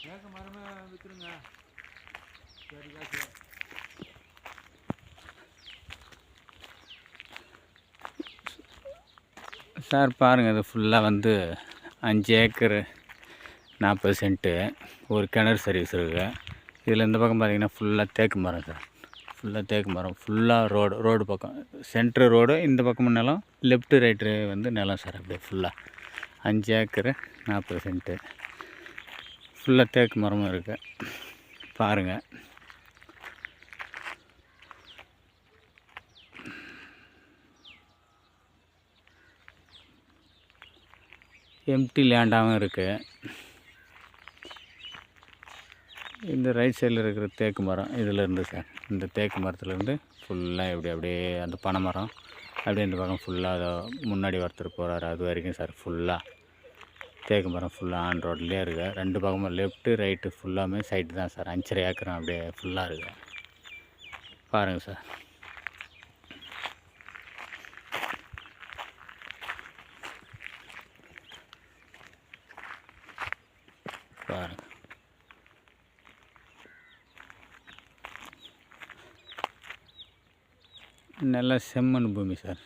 தேக்கு மரமே விற்றுருங்க. சரி காசு. சார் பாருங்கள், இது ஃபுல்லாக வந்து 5 ஏக்கரு 40 சென்ட்டு ஒரு கிணறு சர்வீஸ் இருக்குது. இதில் இந்த பக்கம் பார்த்திங்கன்னா ஃபுல்லாக தேக்கு மரம் சார். ஃபுல்லாக தேக்கு மரம், ஃபுல்லாக ரோடு பக்கம் சென்ட்ரு ரோடு, இந்த பக்கமும் நிலம், லெஃப்ட்டு ரைட்டு வந்து நிலம் சார். அப்படியே ஃபுல்லாக 5 ஏக்கரு 40 சென்ட்டு ஃபுல்லாக தேக்கு மரமும் இருக்குது. பாருங்கள், எம்டி லேண்டாகவும் இருக்குது. இந்த ரைட் சைடில் இருக்கிற தேக்கு மரம் இதிலேருந்து சார், இந்த தேக்கு மரத்துலேருந்து ஃபுல்லாக அப்படியே அந்த பனை மரம் அப்படியே இந்த பக்கம் ஃபுல்லாக அதை முன்னாடி ஒருத்தர் போகிறாரு அது வரைக்கும் சார். ஃபுல்லாக தேக்கு மரம் ஃபுல்லாக ஆன் ரோட்லேயே இருக்குது. 2 பக்கமும் லெஃப்ட்டு ரைட்டு ஃபுல்லாமே சைட்டு தான் சார். 5.5 ஏக்கரும் அப்படியே ஃபுல்லாக இருக்குது. பாருங்கள் சார். பாருங்கள், நல்ல செம்மண் பூமி சார்.